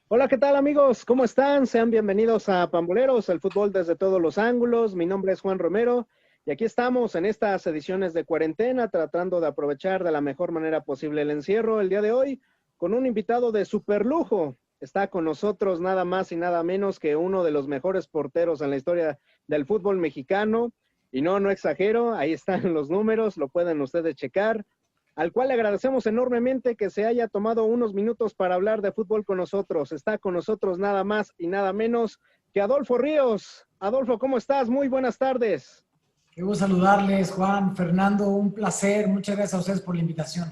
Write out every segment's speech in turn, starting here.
Hola, ¿qué tal amigos? ¿Cómo están? Sean bienvenidos a Pamboleros, el fútbol desde todos los ángulos. Mi nombre es Juan Romero y aquí estamos en estas ediciones de cuarentena tratando de aprovechar de la mejor manera posible el encierro el día de hoy con un invitado de super lujo. Está con nosotros nada más y nada menos que uno de los mejores porteros en la historia del fútbol mexicano. Y no, no exagero, ahí están los números, lo pueden ustedes checar, al cual le agradecemos enormemente que se haya tomado unos minutos para hablar de fútbol con nosotros. Está con nosotros nada más y nada menos que Adolfo Ríos. Adolfo, ¿cómo estás? Muy buenas tardes. Qué gusto saludarles, Juan, Fernando, un placer. Muchas gracias a ustedes por la invitación.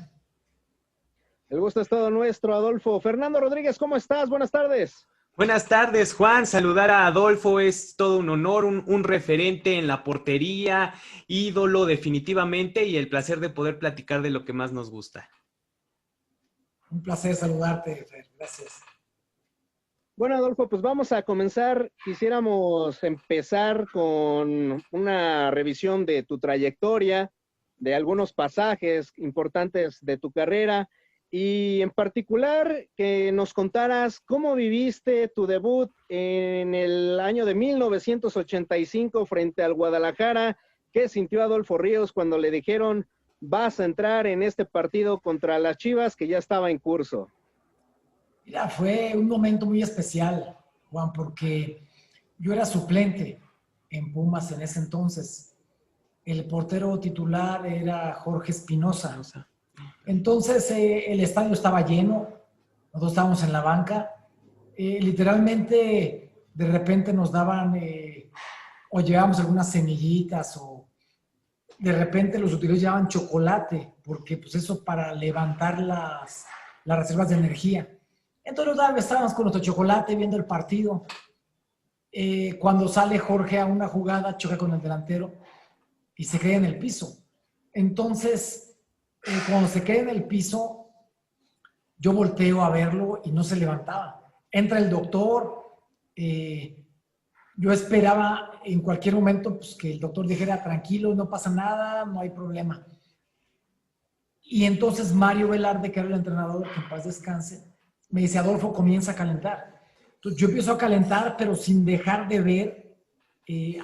El gusto es todo nuestro, Adolfo. Fernando Rodríguez, ¿cómo estás? Buenas tardes. Buenas tardes, Juan. Saludar a Adolfo es todo un honor, un referente en la portería, ídolo definitivamente y el placer de poder platicar de lo que más nos gusta. Un placer saludarte, Fer. Gracias. Bueno, Adolfo, pues vamos a comenzar. Quisiéramos empezar con una revisión de tu trayectoria, de algunos pasajes importantes de tu carrera y en particular que nos contaras cómo viviste tu debut en el año de 1985 frente al Guadalajara. ¿Qué sintió Adolfo Ríos cuando le dijeron vas a entrar en este partido contra las Chivas que ya estaba en curso? Mira, fue un momento muy especial, Juan, porque yo era suplente en Pumas en ese entonces. El portero titular era Jorge Espinosa. Entonces el estadio estaba lleno, nosotros estábamos en la banca. Literalmente, de repente nos daban o llevábamos algunas semillitas o de repente los utileros llevaban chocolate, porque pues eso para levantar las reservas de energía. Entonces estábamos con nuestro chocolate viendo el partido. Cuando sale Jorge a una jugada, choca con el delantero y se queda en el piso. Entonces, cuando se queda en el piso, yo volteo a verlo y no se levantaba. Entra el doctor, yo esperaba en cualquier momento pues, que el doctor dijera, tranquilo, no pasa nada, no hay problema. Y entonces Mario Velarde, que era el entrenador, que en paz descanse, me dice, Adolfo, comienza a calentar. Entonces yo empiezo a calentar, pero sin dejar de ver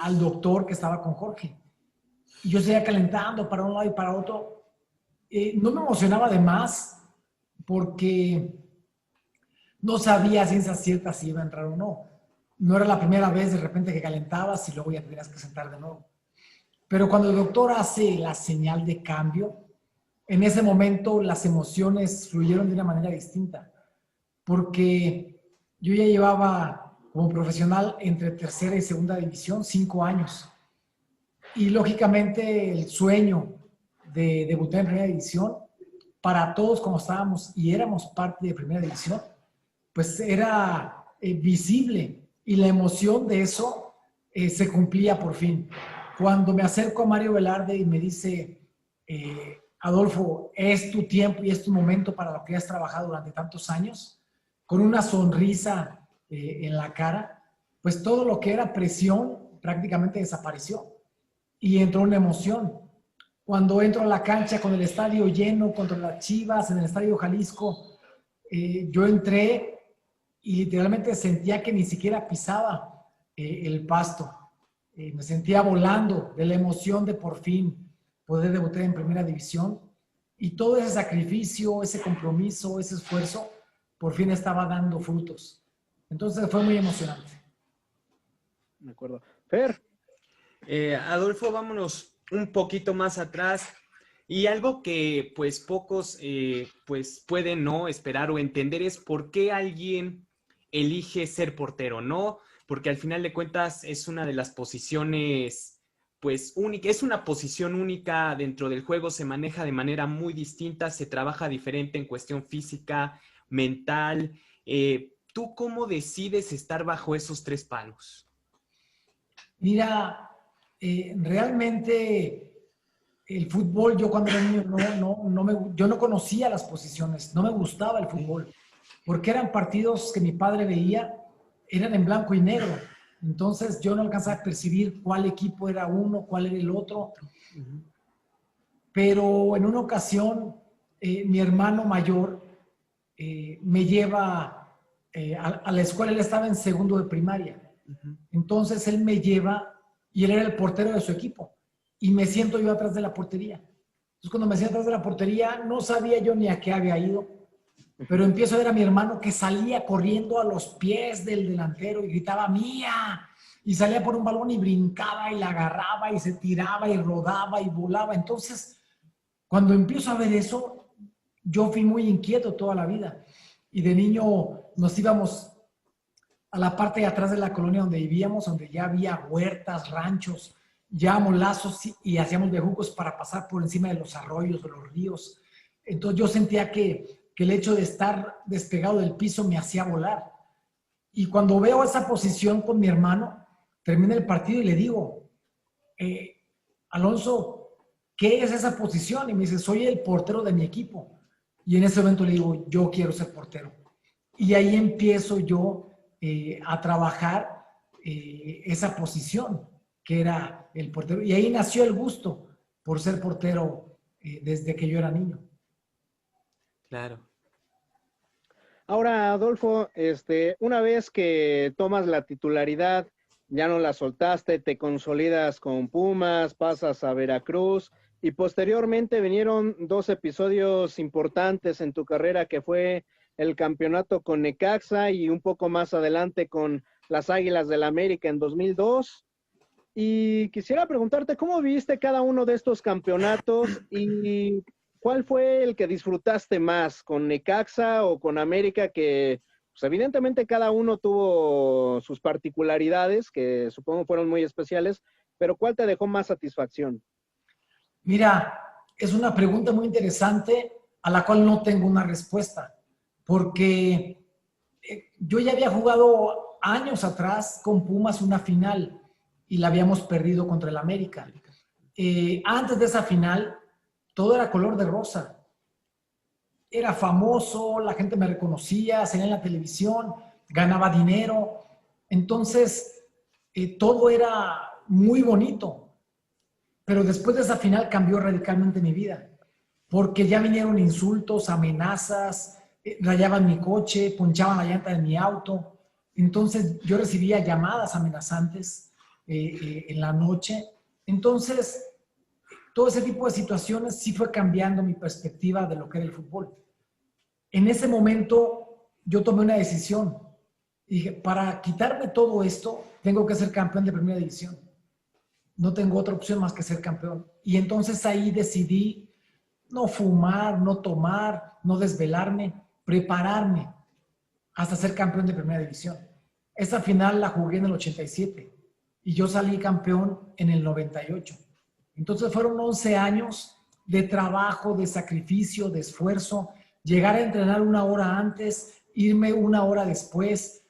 al doctor que estaba con Jorge. Y yo seguía calentando para un lado y para otro. No me emocionaba de más, porque no sabía a ciencia cierta si iba a entrar o no. No era la primera vez de repente que calentabas y luego ya tenías que sentar de nuevo. Pero cuando el doctor hace la señal de cambio, en ese momento las emociones fluyeron de una manera distinta, porque yo ya llevaba como profesional entre tercera y segunda división 5 años. Y lógicamente el sueño de debutar en primera división, para todos como estábamos y éramos parte de primera división, pues era visible y la emoción de eso se cumplía por fin. Cuando me acerco a Mario Velarde y me dice, Adolfo, es tu tiempo y es tu momento para lo que has trabajado durante tantos años, con una sonrisa en la cara, pues todo lo que era presión prácticamente desapareció y entró una emoción. Cuando entro a la cancha con el estadio lleno contra las Chivas en el Estadio Jalisco, yo entré y literalmente sentía que ni siquiera pisaba el pasto. Me sentía volando de la emoción de por fin poder debutar en primera división y todo ese sacrificio, ese compromiso, ese esfuerzo, por fin estaba dando frutos. Entonces fue muy emocionante. De acuerdo. Fer. Adolfo, vámonos un poquito más atrás y algo que pues pocos pues pueden no esperar o entender es por qué alguien elige ser portero, ¿no? Porque al final de cuentas es una de las posiciones pues única, es una posición única dentro del juego, se maneja de manera muy distinta, se trabaja diferente en cuestión física, mental. ¿Tú cómo decides estar bajo esos tres palos? Mira, realmente el fútbol, yo cuando era niño yo no conocía las posiciones, no me gustaba el fútbol, porque eran partidos que mi padre veía, eran en blanco y negro. Entonces yo no alcanzaba a percibir cuál equipo era uno, cuál era el otro. Pero en una ocasión, mi hermano mayor me lleva a la escuela. Él estaba en segundo de primaria. Entonces él me lleva y él era el portero de su equipo. Y me siento yo atrás de la portería. Entonces cuando me siento atrás de la portería, no sabía yo ni a qué había ido, pero empiezo a ver a mi hermano que salía corriendo a los pies del delantero y gritaba ¡mía! Y salía por un balón y brincaba y la agarraba y se tiraba y rodaba y volaba. Entonces, cuando empiezo a ver eso, yo fui muy inquieto toda la vida. Y de niño nos íbamos a la parte de atrás de la colonia donde vivíamos, donde ya había huertas, ranchos, llevábamos lazos y hacíamos bejucos para pasar por encima de los arroyos, de los ríos. Entonces yo sentía que el hecho de estar despegado del piso me hacía volar. Y cuando veo esa posición con mi hermano, termina el partido y le digo, Alonso, ¿qué es esa posición? Y me dice, soy el portero de mi equipo. Y en ese momento le digo, yo quiero ser portero. Y ahí empiezo yo a trabajar esa posición, que era el portero. Y ahí nació el gusto por ser portero desde que yo era niño. Claro. Ahora, Adolfo, una vez que tomas la titularidad, ya no la soltaste, te consolidas con Pumas, pasas a Veracruz y posteriormente vinieron 2 episodios importantes en tu carrera que fue el campeonato con Necaxa y un poco más adelante con las Águilas del América en 2002. Y quisiera preguntarte, ¿cómo viste cada uno de estos campeonatos y cuál fue el que disfrutaste más, con Necaxa o con América? Que pues evidentemente cada uno tuvo sus particularidades, que supongo fueron muy especiales, pero ¿cuál te dejó más satisfacción? Mira, es una pregunta muy interesante a la cual no tengo una respuesta, porque yo ya había jugado años atrás con Pumas una final y la habíamos perdido contra el América. Antes de esa final, todo era color de rosa. Era famoso, la gente me reconocía, salía en la televisión, ganaba dinero. Entonces, todo era muy bonito. Pero después de esa final cambió radicalmente mi vida, porque ya vinieron insultos, amenazas, rayaban mi coche, ponchaban la llanta de mi auto. Entonces yo recibía llamadas amenazantes en la noche. Entonces, todo ese tipo de situaciones sí fue cambiando mi perspectiva de lo que era el fútbol. En ese momento yo tomé una decisión. Dije, para quitarme todo esto, tengo que ser campeón de primera división. No tengo otra opción más que ser campeón. Y entonces ahí decidí no fumar, no tomar, no desvelarme, prepararme hasta ser campeón de primera división. Esa final la jugué en el 87 y yo salí campeón en el 98. Entonces fueron 11 años de trabajo, de sacrificio, de esfuerzo, llegar a entrenar 1 hora antes, irme 1 hora después.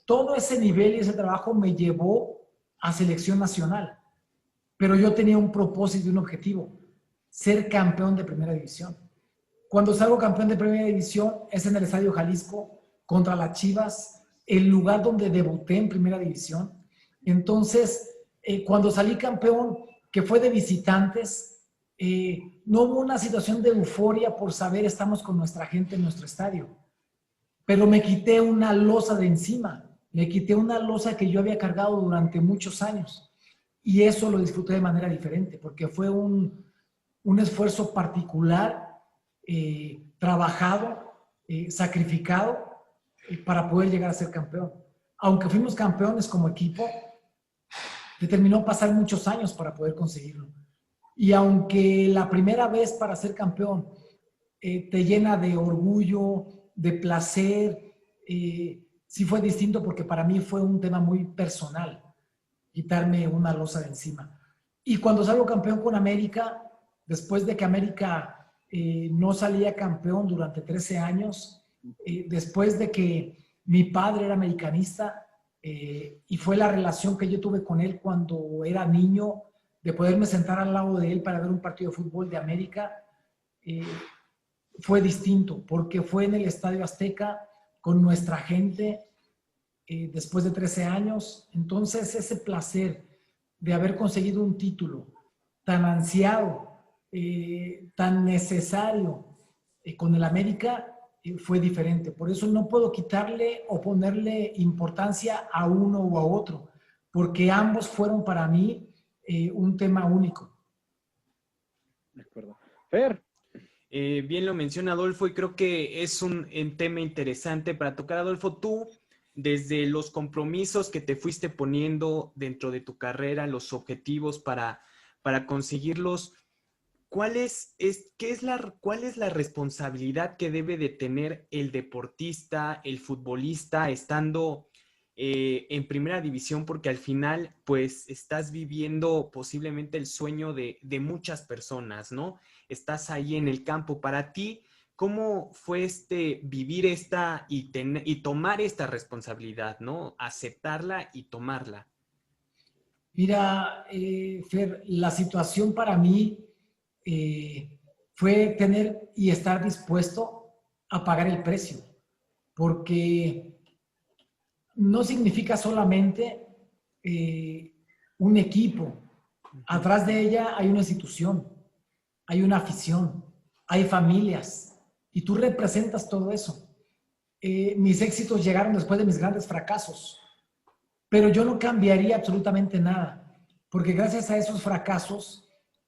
Todo ese nivel y ese trabajo me llevó a selección nacional. Pero yo tenía un propósito y un objetivo, ser campeón de primera división. Cuando salgo campeón de primera división es en el Estadio Jalisco contra las Chivas, el lugar donde debuté en primera división. Entonces, cuando salí campeón, que fue de visitantes, no hubo una situación de euforia por saber estamos con nuestra gente en nuestro estadio. Pero me quité una losa de encima, me quité una losa que yo había cargado durante muchos años. Y eso lo disfruté de manera diferente, porque fue un esfuerzo particular, trabajado, sacrificado, para poder llegar a ser campeón. Aunque fuimos campeones como equipo, determinó pasar muchos años para poder conseguirlo. Y aunque la primera vez para ser campeón te llena de orgullo, de placer, sí fue distinto porque para mí fue un tema muy personal, quitarme una losa de encima. Y cuando salgo campeón con América, después de que América no salía campeón durante 13 años, después de que mi padre era americanista, y fue la relación que yo tuve con él cuando era niño, de poderme sentar al lado de él para ver un partido de fútbol de América, fue distinto, porque fue en el Estadio Azteca con nuestra gente, después de 13 años. Entonces ese placer de haber conseguido un título tan ansiado, tan necesario con el América, fue diferente. Por eso no puedo quitarle o ponerle importancia a uno o a otro, porque ambos fueron para mí un tema único. De acuerdo. Fer. Bien lo menciona Adolfo y creo que es un tema interesante para tocar. Adolfo, tú, desde los compromisos que te fuiste poniendo dentro de tu carrera, los objetivos para conseguirlos, ¿cuál es la responsabilidad que debe de tener el deportista, el futbolista, estando en primera división? Porque al final, pues, estás viviendo posiblemente el sueño de muchas personas, ¿no? Estás ahí en el campo. Para ti, ¿cómo fue vivir esta y tomar esta responsabilidad, ¿no? Aceptarla y tomarla. Mira, Fer, la situación para mí fue tener y estar dispuesto a pagar el precio, porque no significa solamente un equipo. Atrás de ella hay una institución, hay una afición, hay familias, y tú representas todo eso. Mis éxitos llegaron después de mis grandes fracasos, pero yo no cambiaría absolutamente nada, porque gracias a esos fracasos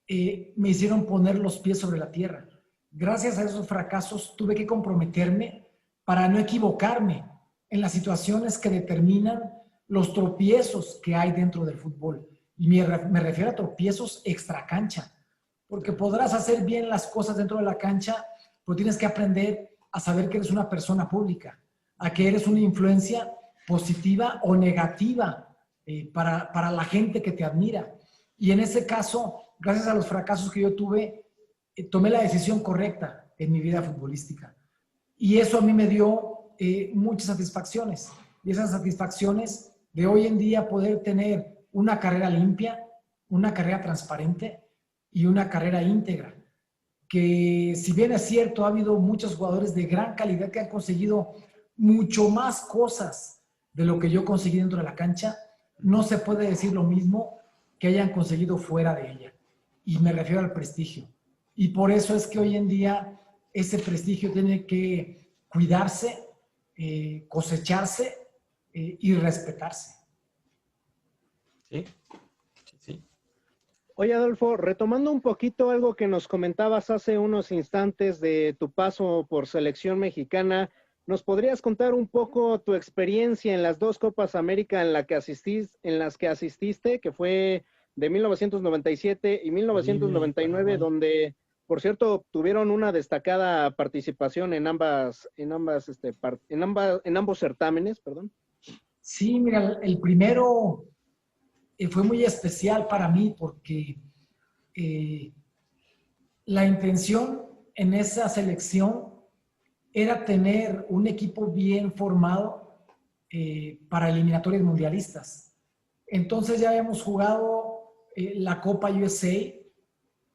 me hicieron poner los pies sobre la tierra. Gracias a esos fracasos tuve que comprometerme para no equivocarme en las situaciones que determinan los tropiezos que hay dentro del fútbol. Y me refiero a tropiezos extracancha, porque podrás hacer bien las cosas dentro de la cancha, pero tienes que aprender a saber que eres una persona pública, a que eres una influencia positiva o negativa para la gente que te admira. Y en ese caso, gracias a los fracasos que yo tuve, tomé la decisión correcta en mi vida futbolística. Y eso a mí me dio muchas satisfacciones. Y esas satisfacciones de hoy en día poder tener una carrera limpia, una carrera transparente y una carrera íntegra. Que si bien es cierto, ha habido muchos jugadores de gran calidad que han conseguido mucho más cosas de lo que yo conseguí dentro de la cancha, no se puede decir lo mismo que hayan conseguido fuera de ella. Y me refiero al prestigio. Y por eso es que hoy en día ese prestigio tiene que cuidarse, cosecharse y respetarse. Sí, sí. Oye, Adolfo, retomando un poquito algo que nos comentabas hace unos instantes de tu paso por selección mexicana, ¿nos podrías contar un poco tu experiencia en las dos Copas América en las que asististe, que fue de 1997 y 1999, donde, por cierto, tuvieron una destacada participación en ambos certámenes, perdón? Sí, mira, el primero fue muy especial para mí porque la intención en esa selección era tener un equipo bien formado para eliminatorias mundialistas. Entonces ya habíamos jugado la Copa USA,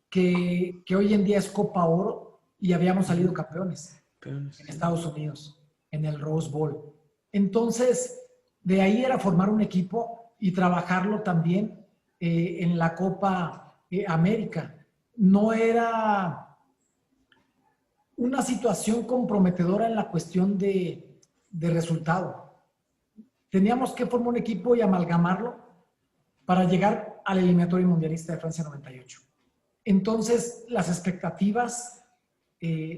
que hoy en día es Copa Oro, y habíamos salido campeones en Estados Unidos, en el Rose Bowl. Entonces, de ahí era formar un equipo y trabajarlo también en la Copa América. No era una situación comprometedora en la cuestión de resultado. Teníamos que formar un equipo y amalgamarlo para llegar al eliminatorio mundialista de Francia 98. Entonces, las expectativas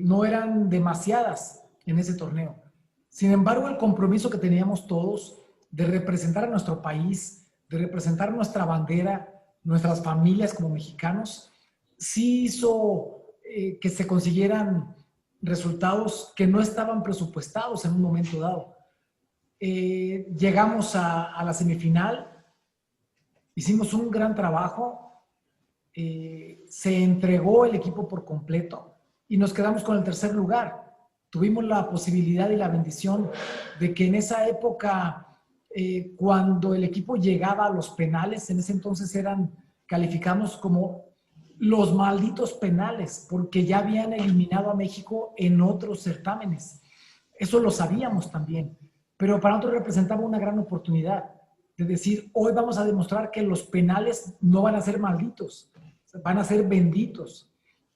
no eran demasiadas en ese torneo. Sin embargo, el compromiso que teníamos todos de representar a nuestro país, de representar nuestra bandera, nuestras familias como mexicanos, sí hizo que se consiguieran resultados que no estaban presupuestados en un momento dado. Llegamos a la semifinal, hicimos un gran trabajo, se entregó el equipo por completo y nos quedamos con el tercer lugar. Tuvimos la posibilidad y la bendición de que en esa época, cuando el equipo llegaba a los penales, en ese entonces calificamos como los malditos penales, porque ya habían eliminado a México en otros certámenes. Eso lo sabíamos también, pero para nosotros representaba una gran oportunidad de decir, hoy vamos a demostrar que los penales no van a ser malditos, van a ser benditos.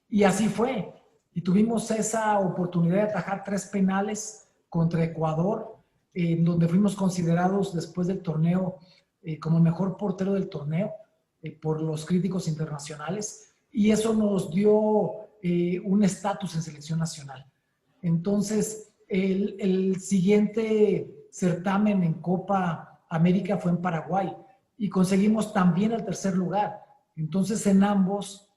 Y así fue. y tuvimos esa oportunidad de atajar 3 penales contra Ecuador, en donde fuimos considerados después del torneo como el mejor portero del torneo por los críticos internacionales, y eso nos dio un estatus en selección nacional. Entonces, el siguiente certamen en Copa América fue en Paraguay y conseguimos también el 3er lugar. Entonces, en ambos,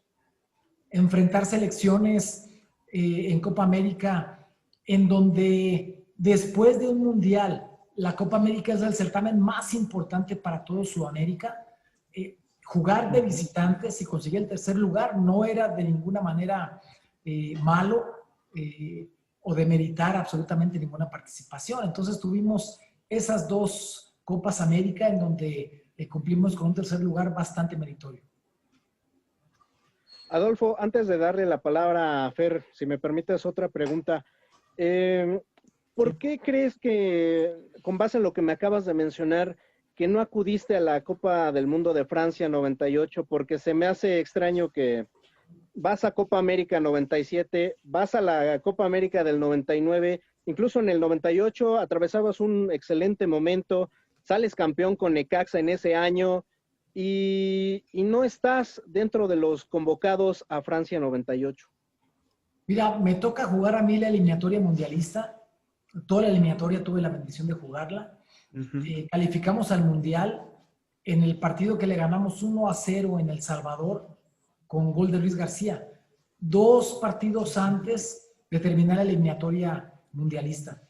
enfrentar selecciones en Copa América, en donde después de un mundial, la Copa América es el certamen más importante para todo Sudamérica, jugar de visitantes y conseguir el 3er lugar no era de ninguna manera malo o demeritar absolutamente ninguna participación. Entonces tuvimos esas 2 Copas América en donde cumplimos con un 3er lugar bastante meritorio. Adolfo, antes de darle la palabra a Fer, si me permites otra pregunta, ¿por qué crees que, con base en lo que me acabas de mencionar, que no acudiste a la Copa del Mundo de Francia 98? Porque se me hace extraño que vas a Copa América 97, vas a la Copa América del 99, incluso en el 98 atravesabas un excelente momento, sales campeón con Necaxa en ese año y no estás dentro de los convocados a Francia 98. Mira, me toca jugar a mí la eliminatoria mundialista. Toda la eliminatoria tuve la bendición de jugarla. Calificamos al Mundial en el partido que le ganamos 1-0 en El Salvador con gol de Luis García. 2 partidos antes de terminar la eliminatoria mundialista.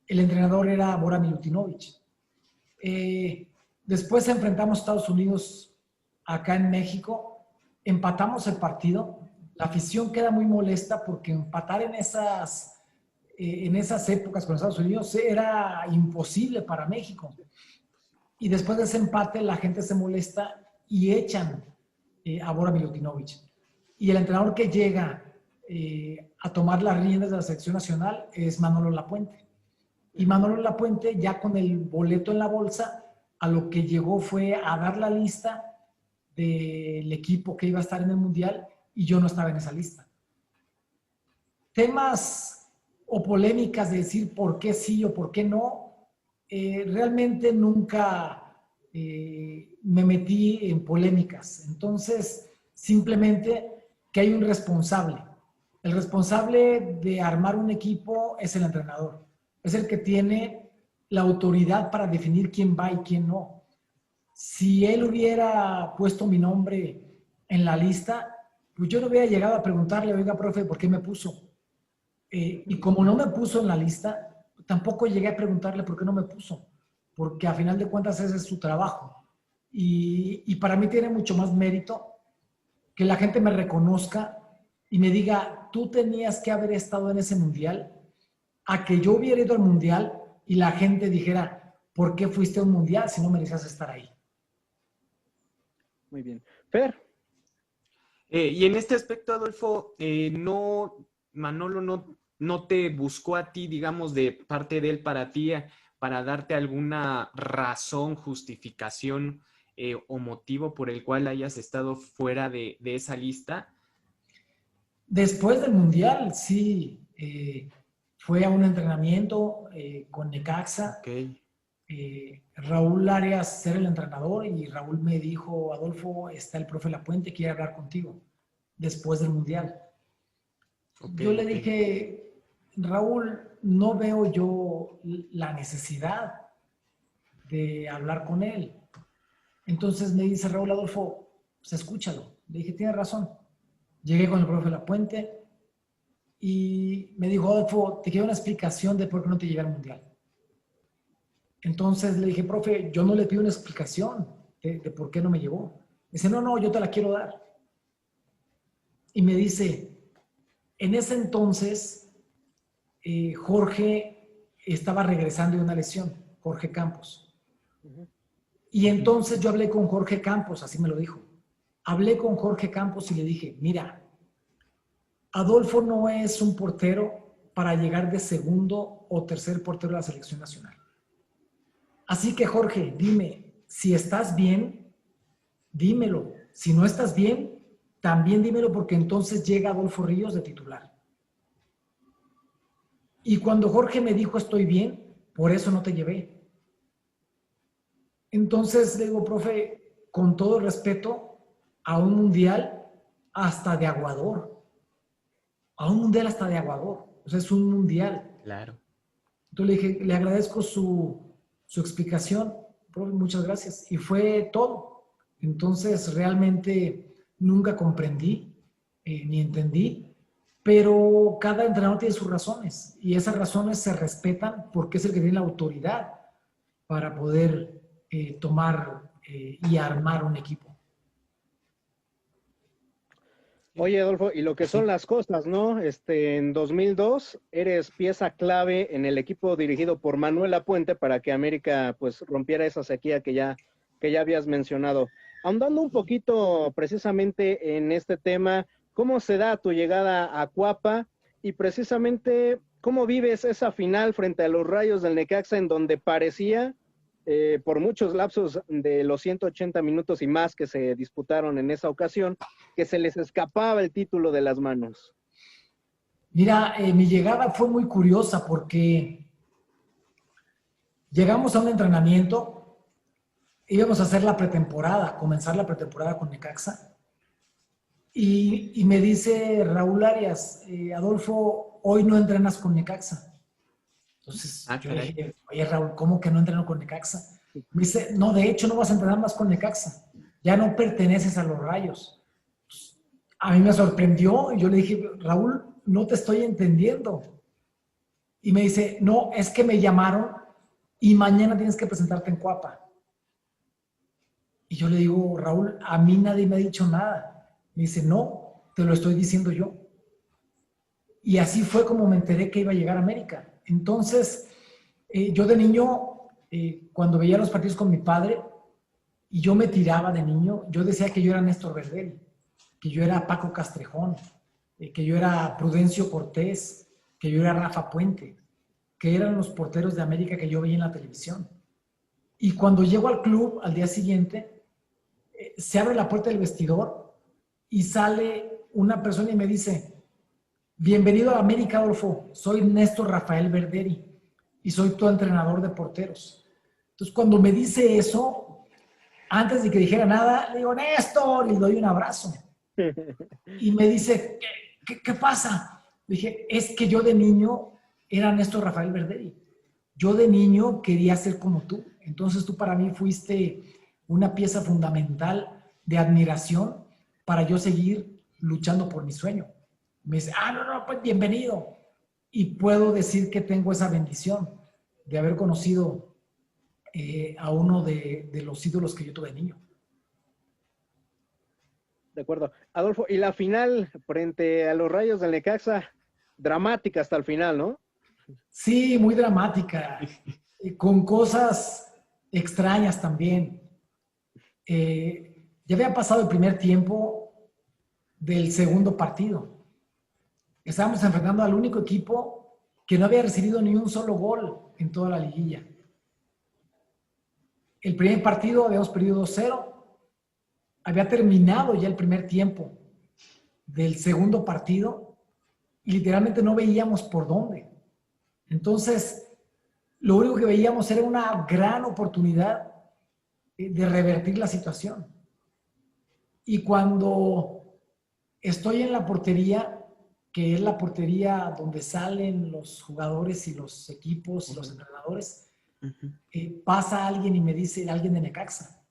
El entrenador era Bora Milutinovic. Después enfrentamos a Estados Unidos acá en México. Empatamos el partido. La afición queda muy molesta porque empatar en esas épocas con Estados Unidos era imposible para México. Y después de ese empate la gente se molesta y echan a Bora Milutinovic. Y el entrenador que llega a tomar las riendas de la selección nacional es Manolo Lapuente. Y Manolo Lapuente, ya con el boleto en la bolsa, a lo que llegó fue a dar la lista del equipo que iba a estar en el Mundial, y yo no estaba en esa lista. Temas o polémicas de decir por qué sí o por qué no, realmente nunca me metí en polémicas. Entonces, simplemente que hay un responsable. El responsable de armar un equipo es el entrenador. Es el que tiene la autoridad para definir quién va y quién no. Si él hubiera puesto mi nombre en la lista, pues yo no hubiera llegado a preguntarle, oiga, profe, ¿por qué me puso? Y como no me puso en la lista, tampoco llegué a preguntarle por qué no me puso, porque a final de cuentas ese es su trabajo. Y para mí tiene mucho más mérito que la gente me reconozca y me diga, tú tenías que haber estado en ese mundial, a que yo hubiera ido al mundial y la gente dijera, ¿por qué fuiste a un mundial si no merecías estar ahí? Muy bien. Fer. Y en este aspecto, Adolfo, Manolo no te buscó a ti, digamos, de parte de él para darte alguna razón, justificación o motivo por el cual hayas estado fuera de esa lista. Después del mundial, sí, fue a un entrenamiento con Necaxa. Okay. Raúl Arias era el entrenador y Raúl me dijo, Adolfo, está el profe Lapuente, quiere hablar contigo después del mundial. Okay, yo le dije, Raúl, no veo yo la necesidad de hablar con él. Entonces me dice Raúl, Adolfo, pues escúchalo. Le dije, tienes razón. Llegué con el profe Lapuente y me dijo, Adolfo, te quiero una explicación de por qué no te llegué al mundial. Entonces le dije, profe, yo no le pido una explicación de por qué no me llevó. Dice, no, yo te la quiero dar. Y me dice, en ese entonces, Jorge estaba regresando de una lesión, Jorge Campos. Y entonces yo hablé con Jorge Campos, así me lo dijo. Hablé con Jorge Campos y le dije, mira, Adolfo no es un portero para llegar de segundo o tercer portero de la selección nacional. Así que, Jorge, dime, si estás bien, dímelo. Si no estás bien, también dímelo, porque entonces llega Adolfo Ríos de titular. Y cuando Jorge me dijo estoy bien, por eso no te llevé. Entonces le digo, profe, con todo respeto, a un mundial hasta de aguador. A un mundial hasta de aguador. O sea, es un mundial. Claro. Entonces le dije, le agradezco su explicación, profe, muchas gracias. Y fue todo. Entonces realmente nunca comprendí ni entendí, pero cada entrenador tiene sus razones y esas razones se respetan porque es el que tiene la autoridad para poder tomar y armar un equipo. Oye, Adolfo, y lo que son las cosas, ¿no? En 2002 eres pieza clave en el equipo dirigido por Manuel Lapuente para que América pues rompiera esa sequía que ya habías mencionado. Ahondando un poquito precisamente en este tema, ¿cómo se da tu llegada a Cuapa? Y precisamente, ¿cómo vives esa final frente a los Rayos del Necaxa en donde parecía, por muchos lapsos de los 180 minutos y más que se disputaron en esa ocasión, que se les escapaba el título de las manos? Mira, mi llegada fue muy curiosa porque llegamos a un entrenamiento, íbamos a hacer la pretemporada, comenzar la pretemporada con Necaxa, y me dice Raúl Arias, Adolfo, hoy no entrenas con Necaxa. Entonces yo le dije, oye Raúl, ¿cómo que no entreno con Necaxa? Me dice, no, de hecho no vas a entrenar más con Necaxa, ya no perteneces a los Rayos. Pues, a mí me sorprendió y yo le dije, Raúl, no te estoy entendiendo. Y me dice, no, es que me llamaron y mañana tienes que presentarte en Cuapa. Y yo le digo, Raúl, a mí nadie me ha dicho nada. Me dice, no, te lo estoy diciendo yo. Y así fue como me enteré que iba a llegar a América. Entonces, yo de niño, cuando veía los partidos con mi padre, y yo me tiraba de niño, yo decía que yo era Néstor Verdel, que yo era Paco Castrejón, que yo era Prudencio Cortés, que yo era Rafa Puente, que eran los porteros de América que yo veía en la televisión. Y cuando llego al club, al día siguiente, se abre la puerta del vestidor y sale una persona y me dice, bienvenido a América, Adolfo, soy Néstor Rafael Verderi y soy tu entrenador de porteros. Entonces, cuando me dice eso, antes de que dijera nada, le digo, Néstor, y le doy un abrazo. Y me dice, ¿qué pasa? Le dije, es que yo de niño era Néstor Rafael Verderi. Yo de niño quería ser como tú. Entonces tú para mí fuiste una pieza fundamental de admiración para yo seguir luchando por mi sueño. Me dice, no, pues bienvenido. Y puedo decir que tengo esa bendición de haber conocido a uno de los ídolos que yo tuve de niño. De acuerdo. Adolfo, y la final frente a los Rayos del Necaxa, dramática hasta el final, ¿no? Sí, muy dramática, con cosas extrañas también. Ya había pasado el primer tiempo del segundo partido. Estábamos enfrentando al único equipo que no había recibido ni un solo gol en toda la liguilla. El primer partido habíamos perdido 2-0. Había terminado ya el primer tiempo del segundo partido y literalmente no veíamos por dónde. Entonces, lo único que veíamos era una gran oportunidad de revertir la situación. Y cuando estoy en la portería, que es la portería donde salen los jugadores y los equipos y los entrenadores, pasa alguien y me dice, alguien de Necaxa,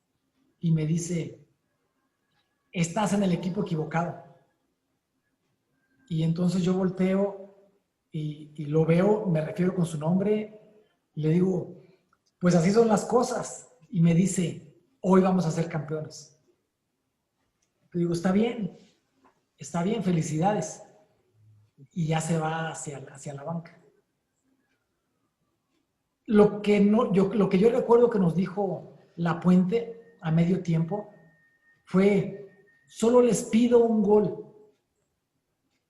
y me dice, estás en el equipo equivocado. Y entonces yo volteo y lo veo, me refiero con su nombre, y le digo, pues así son las cosas. Y me dice, hoy vamos a ser campeones. Le digo, está bien, felicidades. Y ya se va hacia la banca. Lo que yo recuerdo que nos dijo Lapuente a medio tiempo fue, solo les pido un gol.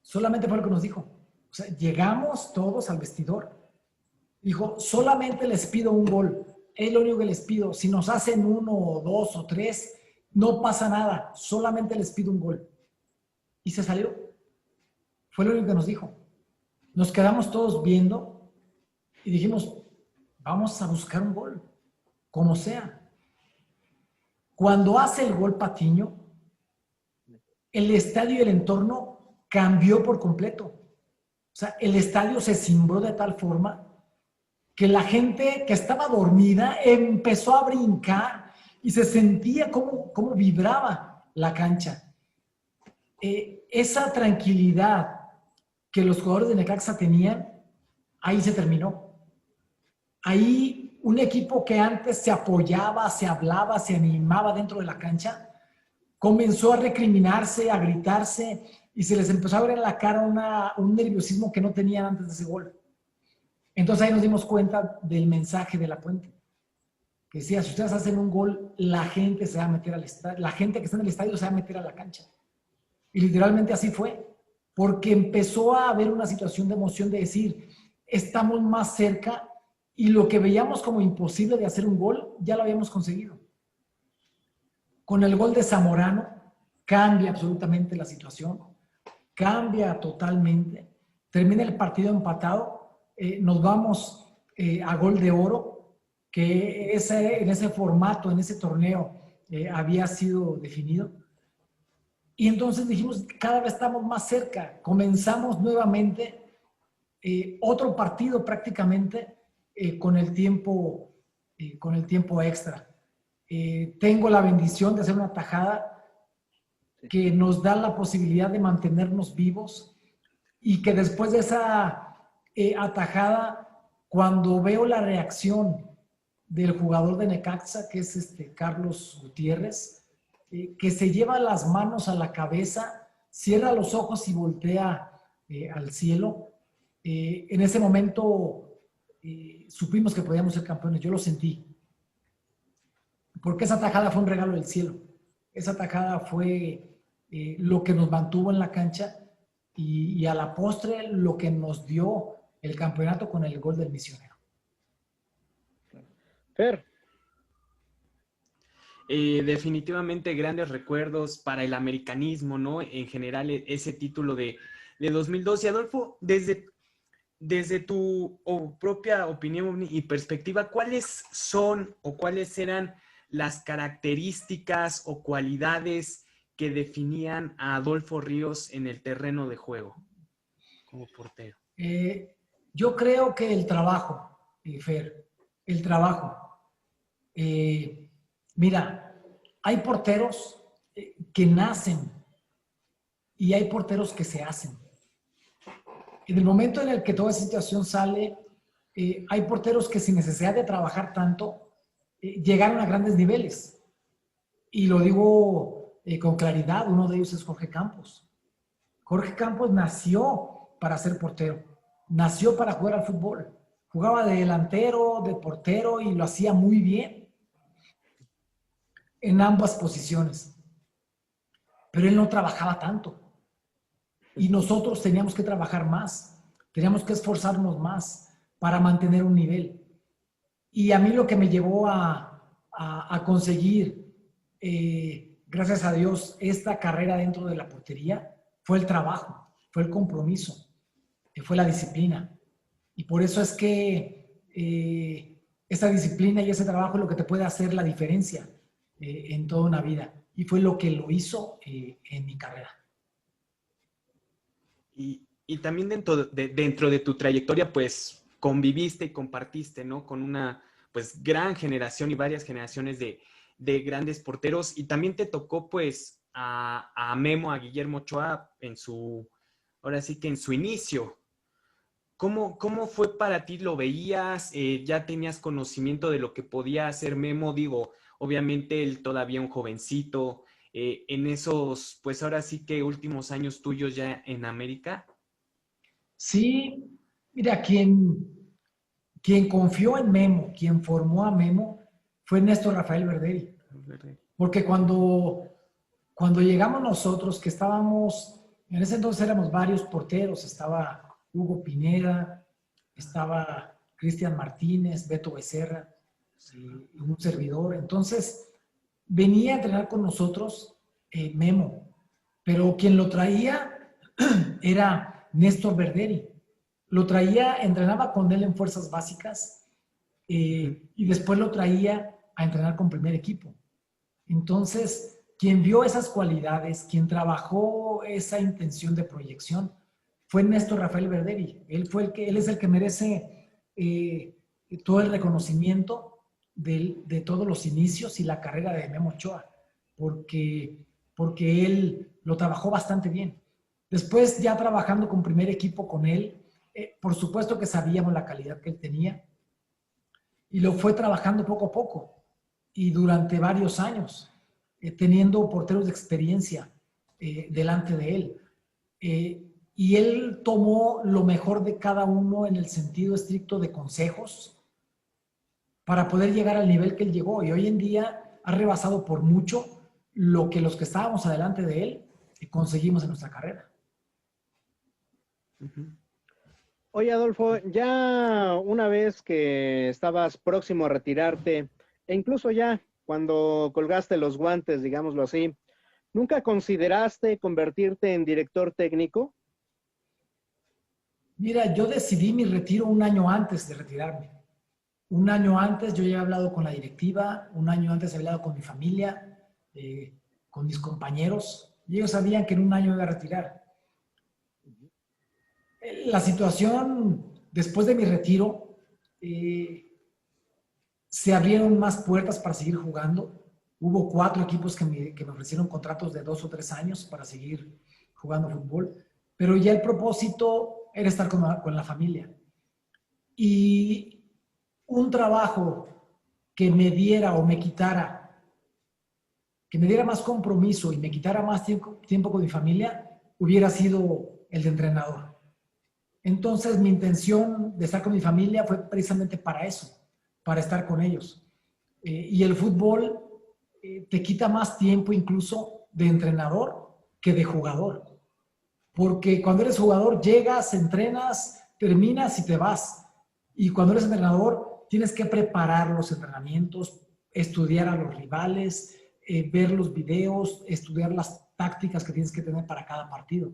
Solamente fue lo que nos dijo. O sea, llegamos todos al vestidor. Dijo, solamente les pido un gol. Es lo único que les pido. Si nos hacen 1 o 2 o 3, no pasa nada. Solamente les pido un gol. Y se salió. Fue lo único que nos dijo. nos quedamos todos viendo y dijimos, vamos a buscar un gol, como sea. Cuando hace el gol Patiño, el estadio y el entorno cambió por completo. O sea, el estadio se cimbró de tal forma que la gente que estaba dormida empezó a brincar y se sentía cómo vibraba la cancha. Esa tranquilidad que los jugadores de Necaxa tenían, ahí se terminó. Ahí un equipo que antes se apoyaba, se hablaba, se animaba dentro de la cancha, comenzó a recriminarse, a gritarse y se les empezó a ver en la cara un nerviosismo que no tenían antes de ese gol. Entonces ahí nos dimos cuenta del mensaje de Lapuente, que decía, si ustedes hacen un gol, la gente se va a meter al estadio, la gente que está en el estadio se va a meter a la cancha. Y literalmente así fue, porque empezó a haber una situación de emoción de decir, estamos más cerca y lo que veíamos como imposible de hacer un gol, ya lo habíamos conseguido. Con el gol de Zamorano cambia absolutamente la situación, cambia totalmente, termina el partido empatado, nos vamos a gol de oro, que en ese formato, en ese torneo, había sido definido. Y entonces dijimos, cada vez estamos más cerca, comenzamos nuevamente otro partido prácticamente con el tiempo extra. Tengo la bendición de hacer una tajada que nos da la posibilidad de mantenernos vivos y que después de esa atajada, cuando veo la reacción del jugador de Necaxa, que es Carlos Gutiérrez, que se lleva las manos a la cabeza, cierra los ojos y voltea al cielo. En ese momento supimos que podíamos ser campeones, yo lo sentí. Porque esa tajada fue un regalo del cielo. Esa tajada fue lo que nos mantuvo en la cancha y a la postre lo que nos dio el campeonato con el gol del misionero. Fer. Definitivamente grandes recuerdos para el americanismo, ¿no? En general, ese título de 2002. Y Adolfo, desde tu propia opinión y perspectiva, ¿cuáles son o cuáles eran las características o cualidades que definían a Adolfo Ríos en el terreno de juego como portero? Yo creo que el trabajo, Fer, el trabajo. Mira, hay porteros que nacen y hay porteros que se hacen. En el momento en el que toda esa situación sale, hay porteros que sin necesidad de trabajar tanto, llegaron a grandes niveles. Y lo digo con claridad, uno de ellos es Jorge Campos. Jorge Campos nació para ser portero, nació para jugar al fútbol. Jugaba de delantero, de portero y lo hacía muy bien en ambas posiciones. Pero él no trabajaba tanto. Y nosotros teníamos que trabajar más, teníamos que esforzarnos más para mantener un nivel. Y a mí lo que me llevó a conseguir, gracias a Dios, esta carrera dentro de la portería fue el trabajo, fue el compromiso, fue la disciplina. Y por eso es que esa disciplina y ese trabajo es lo que te puede hacer la diferencia en toda una vida. Y fue lo que lo hizo en mi carrera. Y también dentro de tu trayectoria, pues, conviviste y compartiste, ¿no? Con una, pues, gran generación y varias generaciones de grandes porteros. Y también te tocó, pues, a Memo, a Guillermo Ochoa, ahora sí que en su inicio. ¿Cómo fue para ti? ¿Lo veías? ¿Ya tenías conocimiento de lo que podía hacer Memo? Digo, obviamente él todavía un jovencito. En esos, pues ahora sí que últimos años tuyos ya en América. Sí, mira, quien confió en Memo, quien formó a Memo, fue Néstor Rafael Verderi. Porque cuando llegamos nosotros, que estábamos, en ese entonces éramos varios porteros, estaba Hugo Pineda, estaba Cristian Martínez, Beto Becerra, y un servidor. Entonces, venía a entrenar con nosotros Memo, pero quien lo traía era Néstor Verderi. Lo traía, entrenaba con él en fuerzas básicas y después lo traía a entrenar con primer equipo. Entonces, quien vio esas cualidades, quien trabajó esa intención de proyección, fue Néstor Rafael Verderi. Él es el que merece todo el reconocimiento de todos los inicios y la carrera de Memo Ochoa, porque él lo trabajó bastante bien. Después, ya trabajando con primer equipo con él, por supuesto que sabíamos la calidad que él tenía y lo fue trabajando poco a poco y durante varios años, teniendo porteros de experiencia delante de él. Y él tomó lo mejor de cada uno en el sentido estricto de consejos para poder llegar al nivel que él llegó. Y hoy en día ha rebasado por mucho lo que los que estábamos adelante de él conseguimos en nuestra carrera. Oye, Adolfo, ya una vez que estabas próximo a retirarte, e incluso ya cuando colgaste los guantes, digámoslo así, ¿nunca consideraste convertirte en director técnico? Mira, yo decidí mi retiro un año antes de retirarme. Un año antes yo ya he hablado con la directiva, un año antes he hablado con mi familia, con mis compañeros, y ellos sabían que en un año iba a retirar. La situación después de mi retiro, se abrieron más puertas para seguir jugando. Hubo 4 equipos que me ofrecieron contratos de 2 o 3 años para seguir jugando fútbol, pero ya el propósito era estar con la familia. Y un trabajo que me diera o me quitara, que me diera más compromiso y me quitara más tiempo con mi familia, hubiera sido el de entrenador. Entonces mi intención de estar con mi familia fue precisamente para eso, para estar con ellos. Y el fútbol te quita más tiempo incluso de entrenador que de jugador. Porque cuando eres jugador llegas, entrenas, terminas y te vas. Y cuando eres entrenador tienes que preparar los entrenamientos, estudiar a los rivales, ver los videos, estudiar las tácticas que tienes que tener para cada partido,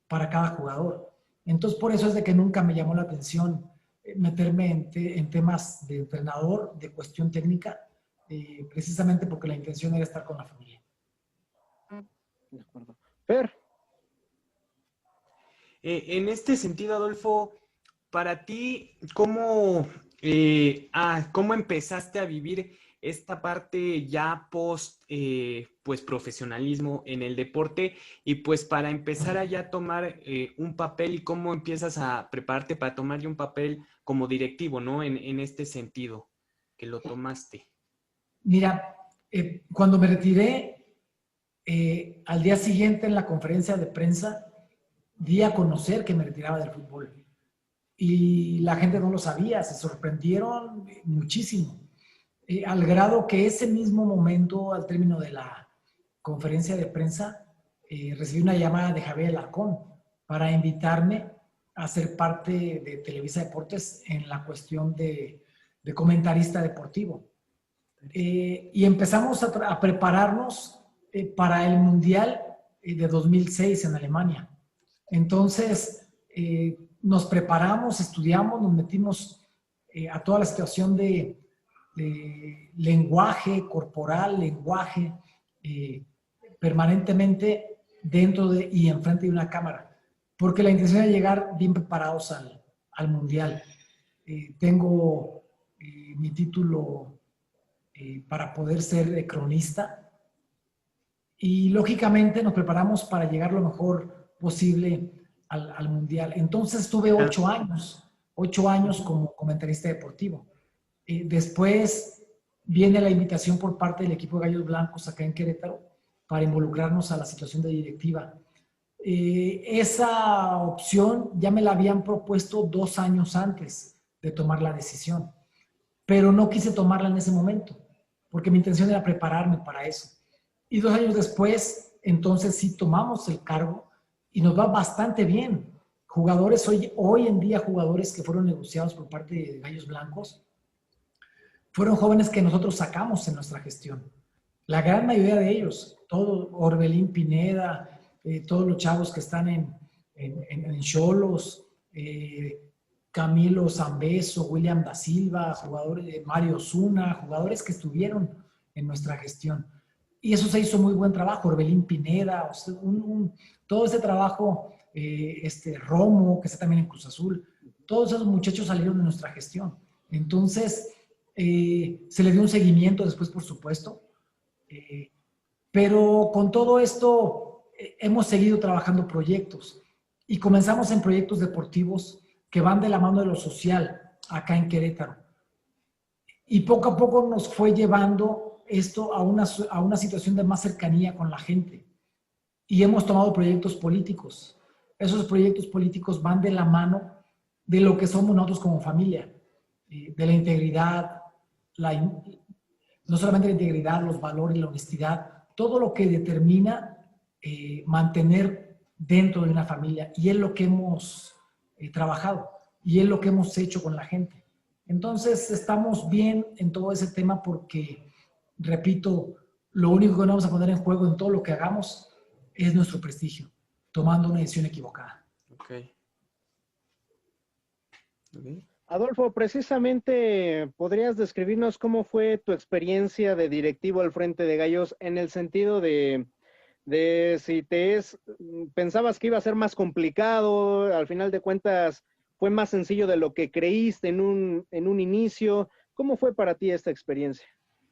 para cada jugador. Entonces, por eso es de que nunca me llamó la atención meterme en temas de entrenador, de cuestión técnica, precisamente porque la intención era estar con la familia. De acuerdo. Per. En este sentido, Adolfo, para ti, ¿cómo empezaste a vivir esta parte ya post, pues, profesionalismo en el deporte? Y pues para empezar a ya tomar un papel, y cómo empiezas a prepararte para tomar ya un papel como directivo, ¿no? En este sentido, que lo tomaste. Mira, cuando me retiré, al día siguiente en la conferencia de prensa, di a conocer que me retiraba del fútbol. Y la gente no lo sabía, se sorprendieron muchísimo. Al grado que ese mismo momento, al término de la conferencia de prensa, recibí una llamada de Javier Alarcón para invitarme a ser parte de Televisa Deportes en la cuestión de comentarista deportivo. Y empezamos a prepararnos para el Mundial de 2006 en Alemania. Entonces, nos preparamos, estudiamos, nos metimos a toda la situación de lenguaje corporal, lenguaje permanentemente dentro y enfrente de una cámara, porque la intención era llegar bien preparados al Mundial. Tengo mi título para poder ser cronista y lógicamente nos preparamos para llegar lo mejor posible al Mundial. Entonces tuve 8 años como comentarista deportivo. Después viene la invitación por parte del equipo de Gallos Blancos acá en Querétaro para involucrarnos a la situación de directiva. Esa opción ya me la habían propuesto 2 años antes de tomar la decisión, pero no quise tomarla en ese momento, porque mi intención era prepararme para eso. Y 2 años después, entonces sí tomamos el cargo y nos va bastante bien. Jugadores, hoy en día jugadores que fueron negociados por parte de Gallos Blancos, fueron jóvenes que nosotros sacamos en nuestra gestión. La gran mayoría de ellos, todo Orbelín Pineda, todos los chavos que están en Xolos, Camilo Zambeso, William da Silva, jugadores de Mario Zuna, jugadores que estuvieron en nuestra gestión. Y eso se hizo muy buen trabajo, Orbelín Pineda, o sea, todo ese trabajo, Romo, que está también en Cruz Azul, todos esos muchachos salieron de nuestra gestión. Entonces, se le dio un seguimiento después, por supuesto, pero con todo esto hemos seguido trabajando proyectos y comenzamos en proyectos deportivos que van de la mano de lo social acá en Querétaro. Y poco a poco nos fue llevando esto a una situación de más cercanía con la gente. Y hemos tomado proyectos políticos. Esos proyectos políticos van de la mano de lo que somos nosotros como familia, de la integridad, no solamente la integridad, los valores, la honestidad, todo lo que determina mantener dentro de una familia. Y es lo que hemos trabajado y es lo que hemos hecho con la gente. Entonces estamos bien en todo ese tema porque, repito, lo único que no vamos a poner en juego en todo lo que hagamos es nuestro prestigio, tomando una decisión equivocada. Okay. Adolfo, precisamente, ¿podrías describirnos cómo fue tu experiencia de directivo al frente de Gallos en el sentido de si pensabas que iba a ser más complicado, al final de cuentas fue más sencillo de lo que creíste en un inicio? ¿Cómo fue para ti esta experiencia?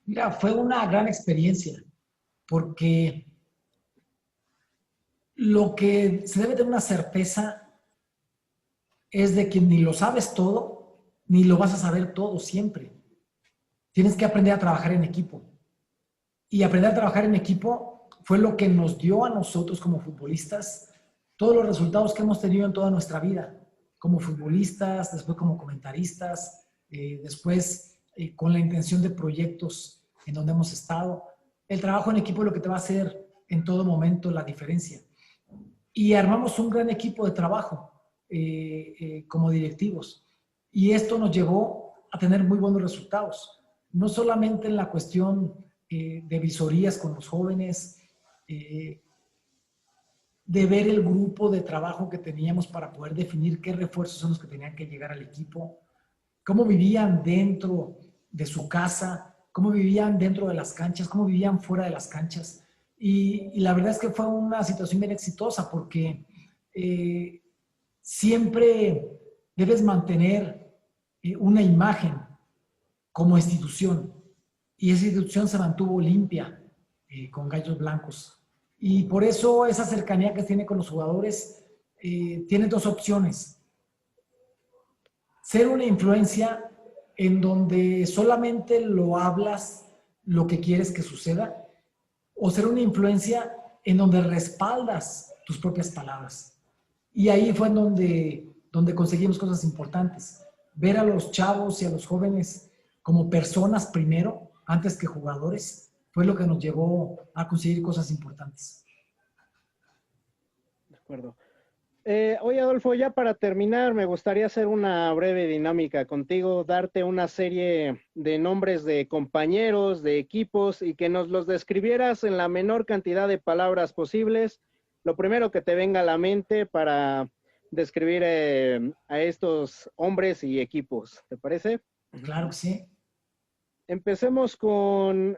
Mira, fue una gran experiencia porque lo que se debe tener una certeza es de que ni lo sabes todo, ni lo vas a saber todo siempre. Tienes que aprender a trabajar en equipo. Y aprender a trabajar en equipo fue lo que nos dio a nosotros como futbolistas todos los resultados que hemos tenido en toda nuestra vida, como futbolistas, después como comentaristas, después con la intención de proyectos en donde hemos estado. El trabajo en equipo es lo que te va a hacer en todo momento la diferencia. Y armamos un gran equipo de trabajo como directivos. Y esto nos llevó a tener muy buenos resultados, no solamente en la cuestión de visorías con los jóvenes, de ver el grupo de trabajo que teníamos para poder definir qué refuerzos son los que tenían que llegar al equipo, cómo vivían dentro de su casa, cómo vivían dentro de las canchas, cómo vivían fuera de las canchas. Y la verdad es que fue una situación bien exitosa porque siempre debes mantener una imagen como institución y esa institución se mantuvo limpia con Gallos Blancos. Y por eso esa cercanía que tiene con los jugadores tiene dos opciones. Ser una influencia en donde solamente lo hablas lo que quieres que suceda, o ser una influencia en donde respaldas tus propias palabras. Y ahí fue en donde conseguimos cosas importantes. Ver a los chavos y a los jóvenes como personas primero, antes que jugadores, fue lo que nos llevó a conseguir cosas importantes. De acuerdo. Oye, Adolfo, ya para terminar, me gustaría hacer una breve dinámica contigo, darte una serie de nombres de compañeros, de equipos, y que nos los describieras en la menor cantidad de palabras posibles. Lo primero que te venga a la mente para describir a estos hombres y equipos. ¿Te parece? Claro que sí. Empecemos con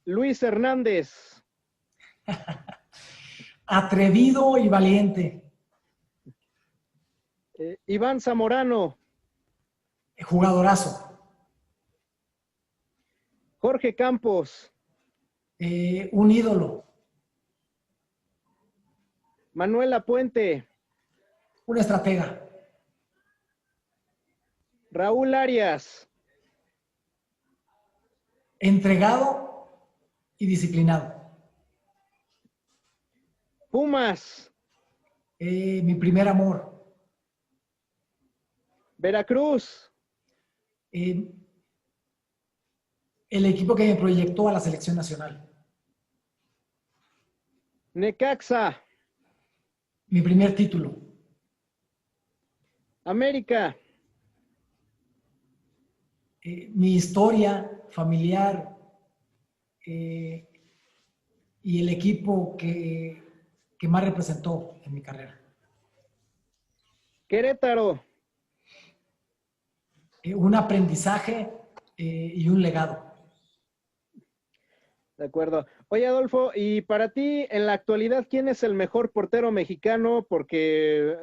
Luis Hernández. Atrevido y valiente. Iván Zamorano. Jugadorazo. Jorge Campos. Un ídolo. Manuela Puente. Un estratega. Raúl Arias. Entregado y disciplinado. Pumas. Mi primer amor. Veracruz. El equipo que me proyectó a la selección nacional. Necaxa. Mi primer título. América. Mi historia familiar y el equipo que más representó en mi carrera. Querétaro. un aprendizaje y un legado. De acuerdo. Oye, Adolfo, y para ti, en la actualidad, ¿quién es el mejor portero mexicano? Porque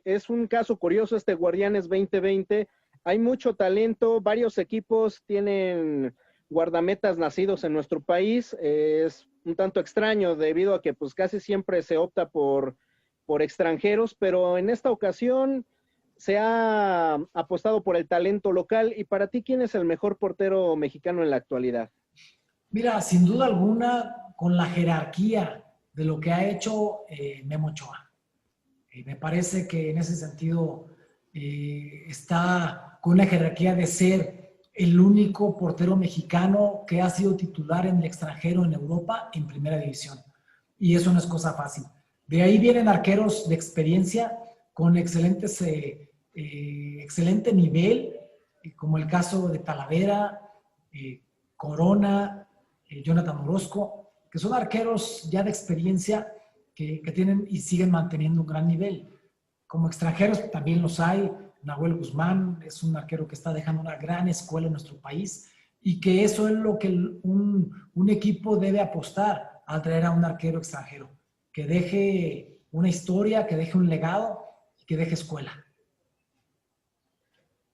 es un caso curioso este Guardianes 2020. Hay mucho talento, varios equipos tienen guardametas nacidos en nuestro país. Es un tanto extraño debido a que pues casi siempre se opta por extranjeros, pero en esta ocasión se ha apostado por el talento local. Y para ti, ¿quién es el mejor portero mexicano en la actualidad? Mira, sin duda alguna, con la jerarquía de lo que ha hecho Memo Ochoa. Me parece que en ese sentido está con una jerarquía de ser el único portero mexicano que ha sido titular en el extranjero en Europa en primera división. Y eso no es cosa fácil. De ahí vienen arqueros de experiencia con excelente nivel, como el caso de Talavera, Corona, Jonathan Orozco, que son arqueros ya de experiencia que tienen y siguen manteniendo un gran nivel. Como extranjeros también los hay. Nahuel Guzmán es un arquero que está dejando una gran escuela en nuestro país y que eso es lo que un equipo debe apostar al traer a un arquero extranjero, que deje una historia, que deje un legado y que deje escuela.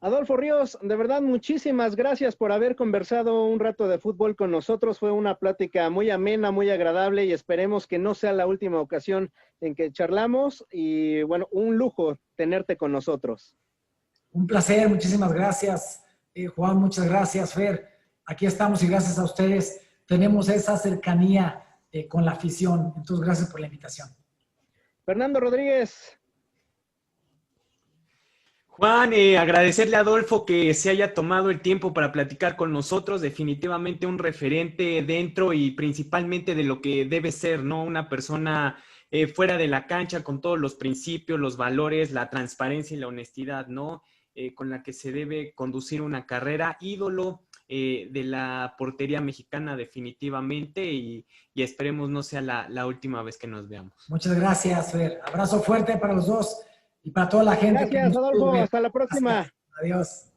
Adolfo Ríos, de verdad, muchísimas gracias por haber conversado un rato de fútbol con nosotros. Fue una plática muy amena, muy agradable y esperemos que no sea la última ocasión en que charlamos. Y bueno, un lujo tenerte con nosotros. Un placer, muchísimas gracias, Juan, muchas gracias, Fer. Aquí estamos y gracias a ustedes tenemos esa cercanía con la afición. Entonces, gracias por la invitación. Fernando Rodríguez. Juan, agradecerle a Adolfo que se haya tomado el tiempo para platicar con nosotros, definitivamente un referente dentro y principalmente de lo que debe ser, ¿no? Una persona fuera de la cancha con todos los principios, los valores, la transparencia y la honestidad, ¿no? Con la que se debe conducir una carrera, ídolo de la portería mexicana definitivamente y esperemos no sea la última vez que nos veamos. Muchas gracias, Fer. Abrazo fuerte para los dos. Y para toda la gente. Gracias, Adolfo. Hasta la próxima. Gracias. Adiós.